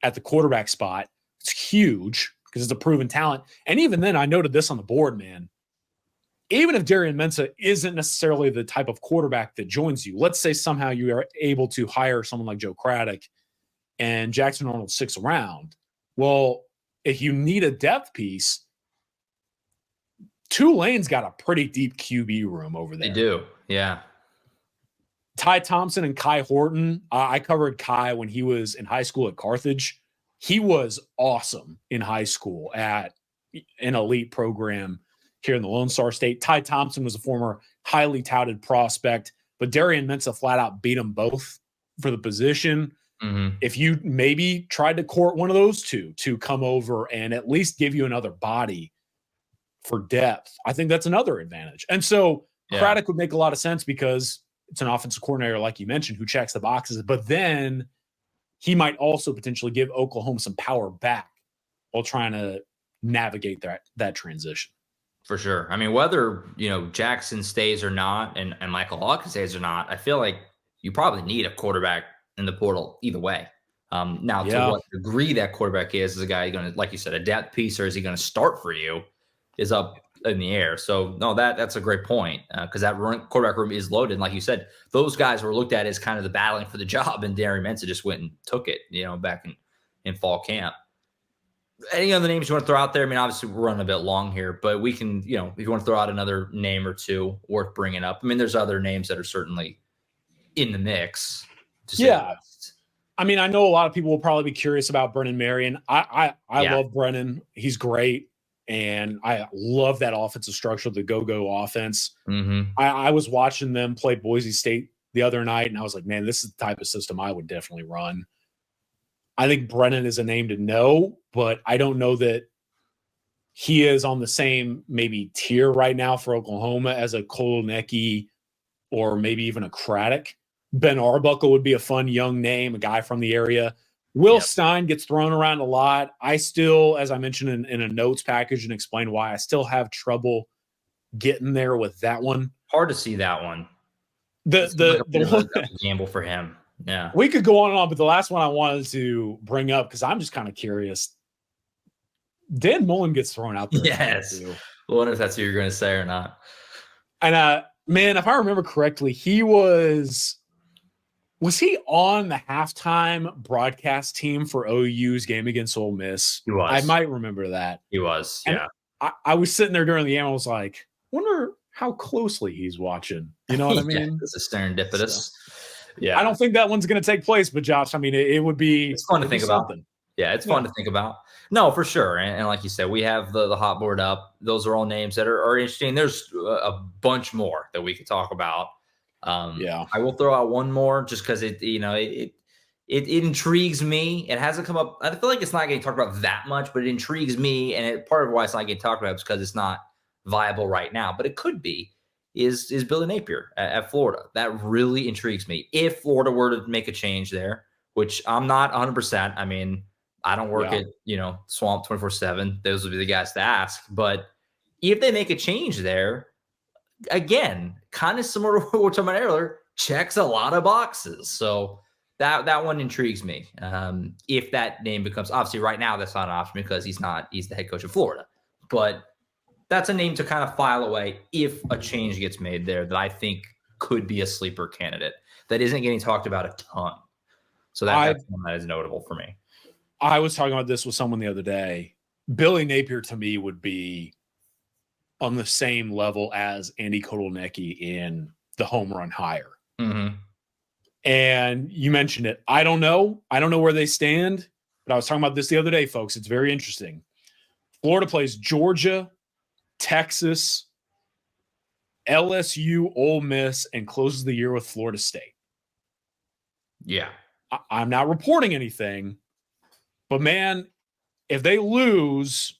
at the quarterback spot. It's huge because it's a proven talent. And even then, I noted this on the board, man. Even if Darian Mensah isn't necessarily the type of quarterback that joins you, let's say somehow you are able to hire someone like Joe Craddock and Jackson Arnold sticks around. Well, if you need a depth piece, Tulane's got a pretty deep QB room over there. They do, yeah. Ty Thompson and Kai Horton. I covered Kai when he was in high school at Carthage. He was awesome in high school at an elite program here in the Lone Star State. Ty Thompson was a former highly touted prospect, but Darian Mensah flat out beat them both for the position. If you maybe tried to court one of those two to come over and at least give you another body for depth, I think that's another advantage. And so Craddock would make a lot of sense because it's an offensive coordinator, like you mentioned, who checks the boxes, but then he might also potentially give Oklahoma some power back while trying to navigate that transition. For sure. I mean, whether, Jackson stays or not and Michael Hawkins stays or not, I feel like you probably need a quarterback in the portal either way. Now, to what degree that quarterback is a guy going to, like you said, a depth piece, or is he going to start for you, is up in the air. So, no, that's a great point because that quarterback room is loaded. And like you said, those guys were looked at as kind of the battling for the job, and Darian Mensah just went and took it, back in fall camp. Any other names you want to throw out there? I mean, obviously we're running a bit long here, but we can, if you want to throw out another name or two worth bringing up. I mean, there's other names that are certainly in the mix. I mean, I know a lot of people will probably be curious about Brennan Marion. I love Brennan. He's great. And I love that offensive structure, the go-go offense. I was watching them play Boise State the other night, and I was like, man, this is the type of system I would definitely run. I think Brennan is a name to know, but I don't know that he is on the same maybe tier right now for Oklahoma as a Kotelnicki or maybe even a Craddock. Ben Arbuckle would be a fun young name, a guy from the area. Will Stein gets thrown around a lot. I still, as I mentioned in a notes package and explain why, I still have trouble getting there with that one. Hard to see that one. The gamble for him. Yeah. We could go on and on, but the last one I wanted to bring up, because I'm just kind of curious. Dan Mullen gets thrown out there. Yes. I wonder if that's what you're going to say or not. And, man, if I remember correctly, he was he on the halftime broadcast team for OU's game against Ole Miss? He was. I might remember that. He was, and I was sitting there during the game. I was like, wonder how closely he's watching. You know what I mean? This is serendipitous. So, I don't think that one's going to take place, but Josh, I mean, it would be. It's fun to think about. Yeah, it's fun to think about. No, for sure. And like you said, we have the hot board up. Those are all names that are interesting. There's a bunch more that we could talk about. I will throw out one more just because it intrigues me. It hasn't come up. I feel like it's not getting talked about that much, but it intrigues me. And part of why it's not getting talked about is because it's not viable right now, but it could be. Is Billy Napier at Florida? That really intrigues me. If Florida were to make a change there, which I'm not 100%. I mean, I don't work at Swamp 24/7. Those would be the guys to ask. But if they make a change there, again, kind of similar to what we were talking about earlier, checks a lot of boxes. So that one intrigues me. If that name becomes, obviously right now that's not an option because he's the head coach of Florida. But that's a name to kind of file away if a change gets made there that I think could be a sleeper candidate that isn't getting talked about a ton. So that's one that is notable for me. I was talking about this with someone the other day. Billy Napier to me would be on the same level as Andy Kotelnicki in the home run hire. Mm-hmm. And you mentioned it. I don't know. I don't know where they stand, but I was talking about this the other day, folks. It's very interesting. Florida plays Georgia, Texas, LSU, Ole Miss, and closes the year with Florida State. Yeah. I'm not reporting anything, but man, if they lose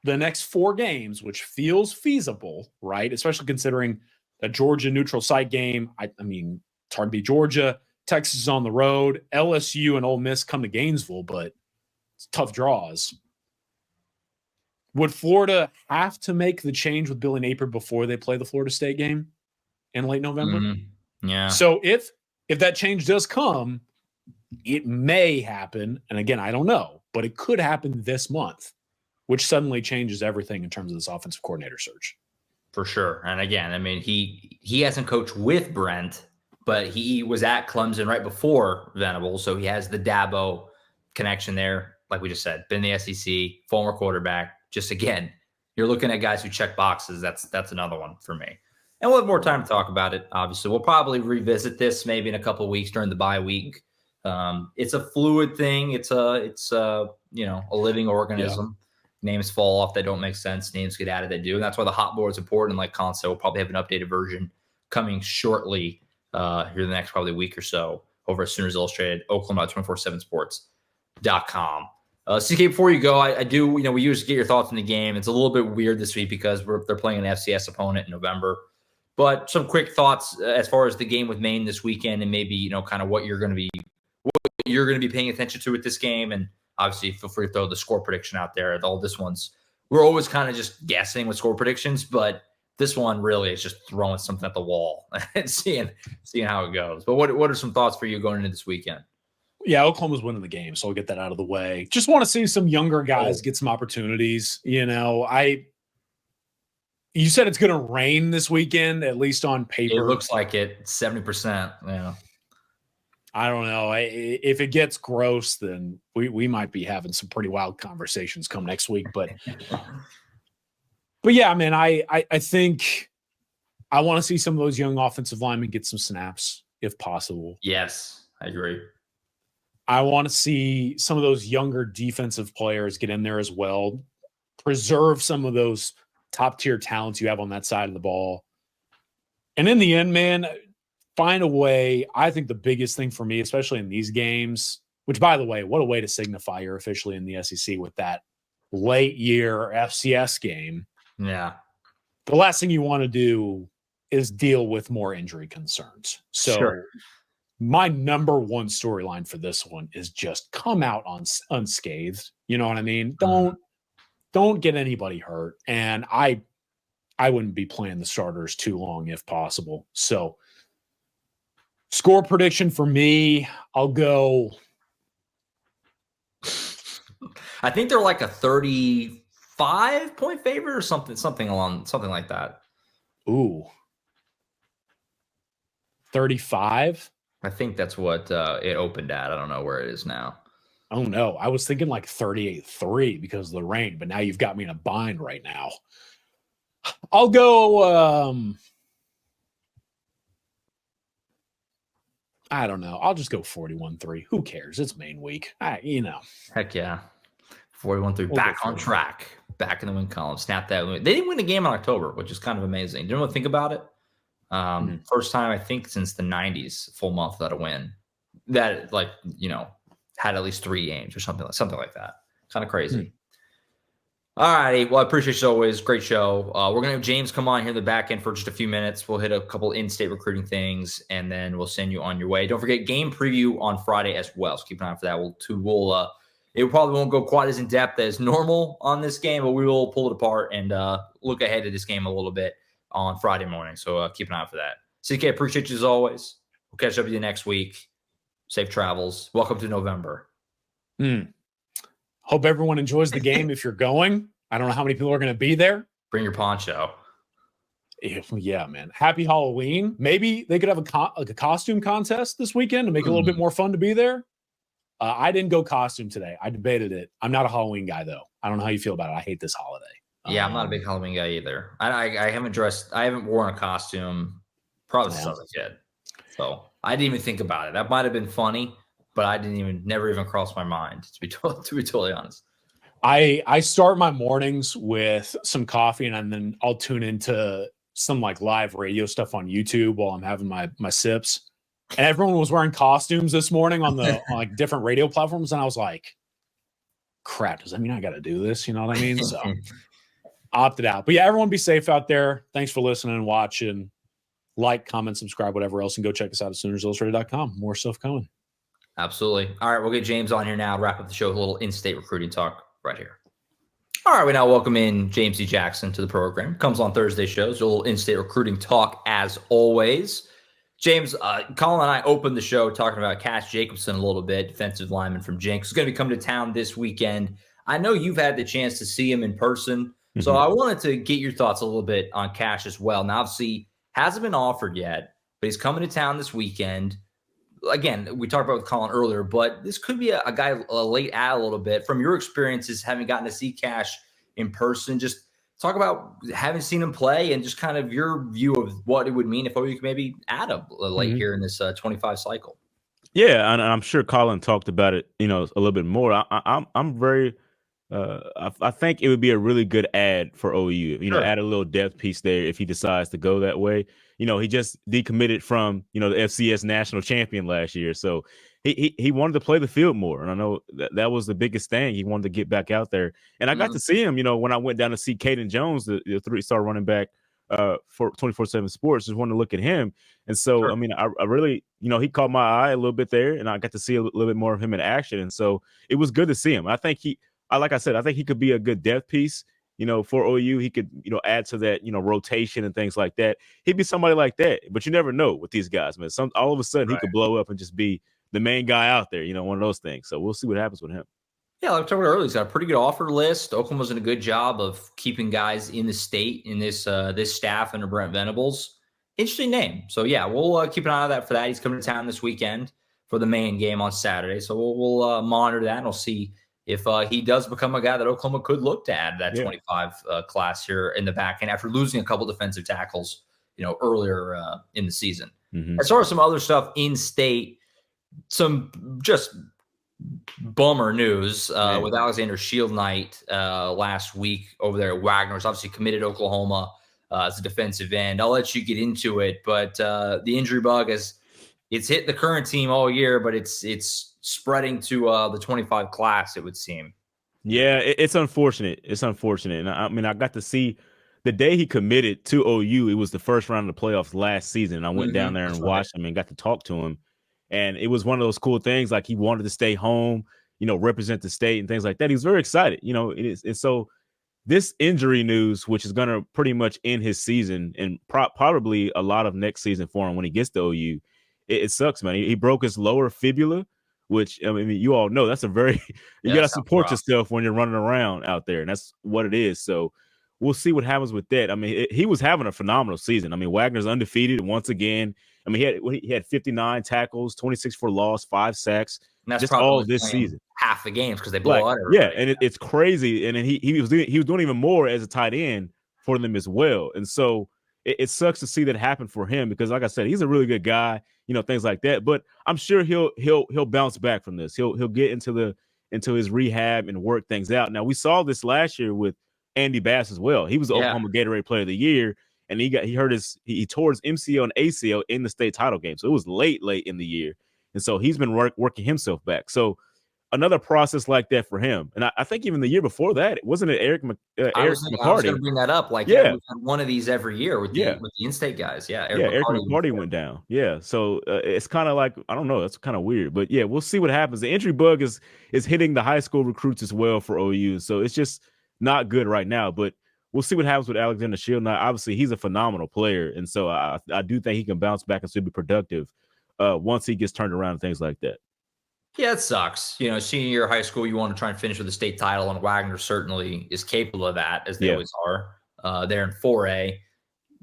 the next 4 games, which feels feasible, right? Especially considering the Georgia neutral site game. I mean, it's hard to beat Georgia. Texas is on the road. LSU and Ole Miss come to Gainesville, but it's tough draws. Would Florida have to make the change with Billy Napier before they play the Florida State game in late November? Mm-hmm. Yeah. So if that change does come, it may happen. And again, I don't know, but it could happen this month, which suddenly changes everything in terms of this offensive coordinator search. For sure. And again, I mean, he hasn't coached with Brent, but he was at Clemson right before Venables. So he has the Dabo connection there. Like we just said, been in the SEC, former quarterback. Just again, you're looking at guys who check boxes. That's another one for me. And we'll have more time to talk about it. Obviously, we'll probably revisit this maybe in a couple of weeks during the bye week. It's a fluid thing. It's a living organism. Yeah. Names fall off that don't make sense. Names get added that do. And that's why the hot board is important. And like Collin said, we'll probably have an updated version coming shortly here the next probably week or so over at Sooners Illustrated, Oklahoma247sports.com. CK, before you go, I do, we usually get your thoughts on the game. It's a little bit weird this week because they're playing an FCS opponent in November. But some quick thoughts as far as the game with Maine this weekend and maybe, kind of what you're going to be paying attention to with this game. And obviously feel free to throw the score prediction out there. All this one's, we're always kind of just guessing with score predictions, but this one really is just throwing something at the wall and seeing how it goes. But what are some thoughts for you going into this weekend? Yeah, Oklahoma's winning the game, so I'll get that out of the way. Just want to see some younger guys get some opportunities. You said it's going to rain this weekend, at least on paper. It looks like it, 70%. Yeah. I don't know. If it gets gross, then we might be having some pretty wild conversations come next week. But yeah, man, I think I want to see some of those young offensive linemen get some snaps if possible. Yes, I agree. I want to see some of those younger defensive players get in there as well. Preserve some of those top-tier talents you have on that side of the ball. And in the end, man, find a way. I think the biggest thing for me, especially in these games, which, by the way, what a way to signify you're officially in the SEC with that late-year FCS game. Yeah. The last thing you want to do is deal with more injury concerns. So sure. My number one storyline for this one is just come out unscathed. You know what I mean? Don't get anybody hurt. And I wouldn't be playing the starters too long if possible. So score prediction for me, I'll go. I think they're like a 35-point favorite or something like that. Ooh. 35? I think that's what it opened at. I don't know where it is now. Oh, no. I was thinking like 38-3 because of the rain, but now you've got me in a bind right now. I'll go I don't know. I'll just go 41-3. Who cares? It's Maine week. Heck yeah. 41-3. Back on track. Back in the win column. Snap that win. They didn't win a game in October, which is kind of amazing. Didn't really think about it. First time, I think, since the 90s, full month without a win. That, had at least 3 games or something like that. Kind of crazy. All righty. Well, I appreciate you always. Great show. We're going to have James come on here in the back end for just a few minutes. We'll hit a couple in-state recruiting things, and then we'll send you on your way. Don't forget game preview on Friday as well. So keep an eye out for that. It probably won't go quite as in-depth as normal on this game, but we will pull it apart and look ahead to this game a little bit on Friday morning. So keep an eye out for that. CK, appreciate you as always. We'll catch up with you next week. Safe travels. Welcome to November. Hope everyone enjoys the game if you're going. I don't know how many people are going to be there. Bring your poncho. Yeah, man. Happy Halloween. Maybe they could have a costume contest this weekend to make it a little bit more fun to be there. I didn't go costume today. I debated it. I'm not a Halloween guy, though. I don't know how you feel about it. I hate this holiday. Yeah, I'm not a big Halloween guy either. I haven't worn a costume probably since I was a kid. So I didn't even think about it. That might have been funny, but never even crossed my mind, to be totally honest. I start my mornings with some coffee, and then I'll tune into some like live radio stuff on YouTube while I'm having my sips. And everyone was wearing costumes this morning on like different radio platforms, and I was like, crap, does that mean I got to do this? You know what I mean? So opted out. But yeah, everyone be safe out there. Thanks for listening and watching. Like, comment, subscribe, whatever else, and go check us out at SoonersIllustrated.com. More stuff coming. Absolutely. All right, we'll get James on here now. Wrap up the show with a little in-state recruiting talk right here. All right, we now welcome in James D. Jackson to the program. Comes on Thursday shows, a little in-state recruiting talk as always. James, Collin and I opened the show talking about Cash Jacobsen a little bit, defensive lineman from Jenks. He's going to be coming to town this weekend. I know you've had the chance to see him in person, so I wanted to get your thoughts a little bit on Cash as well. Now, obviously, hasn't been offered yet, but he's coming to town this weekend. Again, we talked about with Collin earlier, but this could be a guy late ad a little bit. From your experiences, having gotten to see Cash in person, just talk about having seen him play and just kind of your view of what it would mean if OU could maybe add him late here in this 25 cycle. Yeah, and I'm sure Collin talked about it, a little bit more. I'm very, I think it would be a really good ad for OU. Sure. Add a little depth piece there if he decides to go that way. He just decommitted from the FCS national champion last year, so he wanted to play the field more, and I know that was the biggest thing. He wanted to get back out there, and I got to see him. When I went down to see Caden Jones, the 3-star running back for 24/7 Sports, just wanted to look at him, and so Sure. I mean, I really, he caught my eye a little bit there, and I got to see a little bit more of him in action, and so it was good to see him. I think like I said, I think he could be a good depth piece. For OU, he could, add to that, rotation and things like that. He'd be somebody like that, but you never know with these guys, man. All of a sudden, he could blow up and just be the main guy out there, one of those things. So we'll see what happens with him. Yeah, like I talked about earlier, he's got a pretty good offer list. Oklahoma's done a good job of keeping guys in the state in this staff under Brent Venables. Interesting name. So yeah, we'll keep an eye on that for that. He's coming to town this weekend for the Maine game on Saturday. So we'll monitor that and we'll see if he does become a guy that Oklahoma could look to add that 25 class here in the back end after losing a couple defensive tackles, earlier in the season. As far as some other stuff in state, some just bummer news with Alexander Shield Knight last week over there at Wagner's. Obviously committed Oklahoma as a defensive end. I'll let you get into it, but the injury bug it's hit the current team all year, but it's spreading to the 25 class, it would seem. Yeah, it's unfortunate. It's unfortunate. And I mean, I got to see the day he committed to OU. It was the first round of the playoffs last season. And I went down there and watched him and got to talk to him. And it was one of those cool things. Like he wanted to stay home, represent the state and things like that. He was very excited, and so this injury news, which is going to pretty much end his season and probably a lot of next season for him when he gets to OU, it sucks, man. He broke his lower fibula, which, I mean, you all know that's a very, you got to support yourself when you're running around out there. And that's what it is. So we'll see what happens with that. I mean, he was having a phenomenal season. I mean, Wagner's undefeated once again. I mean, he had 59 tackles, 26 for loss, 5 sacks, and that's just all this season. Half the games because they blow out everybody. Yeah, and it's crazy. And then he was doing even more as a tight end for them as well. And so it sucks to see that happen for him because, like I said, he's a really good guy, things like that. But I'm sure he'll bounce back from this. He'll get into his rehab and work things out. Now we saw this last year with Andy Bass as well. He was the Oklahoma Gatorade Player of the Year, and he tore his MCL and ACL in the state title game. So it was late in the year, and so he's been working himself back. So another process like that for him. And I think even the year before that, wasn't it Eric McCarty? I was going to bring that up. We've had one of these every year with the in-state guys. Yeah, Eric McCarty went down. Yeah, so it's kind of like, I don't know, that's kind of weird. But yeah, we'll see what happens. The injury bug is hitting the high school recruits as well for OU. So it's just not good right now. But we'll see what happens with Alexander Shield. Now, obviously, he's a phenomenal player. And so I do think he can bounce back and still be productive once he gets turned around and things like that. Yeah, it sucks. Senior year of high school, you want to try and finish with a state title, and Wagner certainly is capable of that, as they always are there in 4A.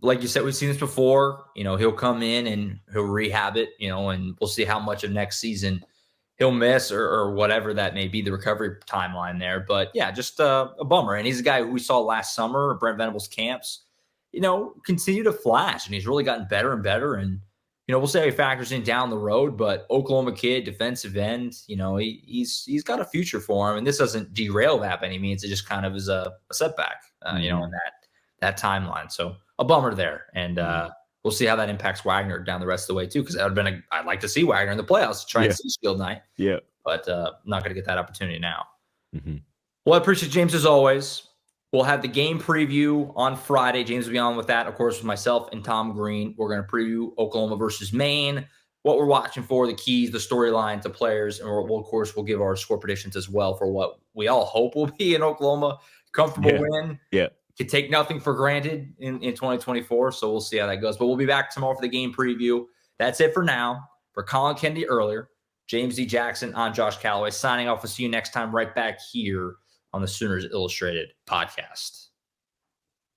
Like you said, we've seen this before. He'll come in and he'll rehab it, and we'll see how much of next season he'll miss or whatever that may be, the recovery timeline there. But yeah, just a bummer. And he's a guy who we saw last summer at Brent Venables camps, continue to flash, and he's really gotten better and better. And, we'll see how he factors in down the road, but Oklahoma kid, defensive end, he's got a future for him. And this doesn't derail that by any means. It just kind of is a setback, in that timeline. So a bummer there. And, we'll see how that impacts Wagner down the rest of the way too, because that would have been I'd like to see Wagner in the playoffs to try and see Shield night. Yeah, but not going to get that opportunity now. Mm-hmm. Well, I appreciate James as always. We'll have the game preview on Friday. James will be on with that, of course, with myself and Tom Green. We're going to preview Oklahoma versus Maine, what we're watching for, the keys, the storylines, the players, and we'll give our score predictions as well for what we all hope will be an Oklahoma comfortable win. Yeah. Could take nothing for granted in 2024, so we'll see how that goes. But we'll be back tomorrow for the game preview. That's it for now. For Collin Kennedy earlier, James D. Jackson, I'm Josh Callaway, signing off. We'll see you next time right back here on the Sooners Illustrated podcast.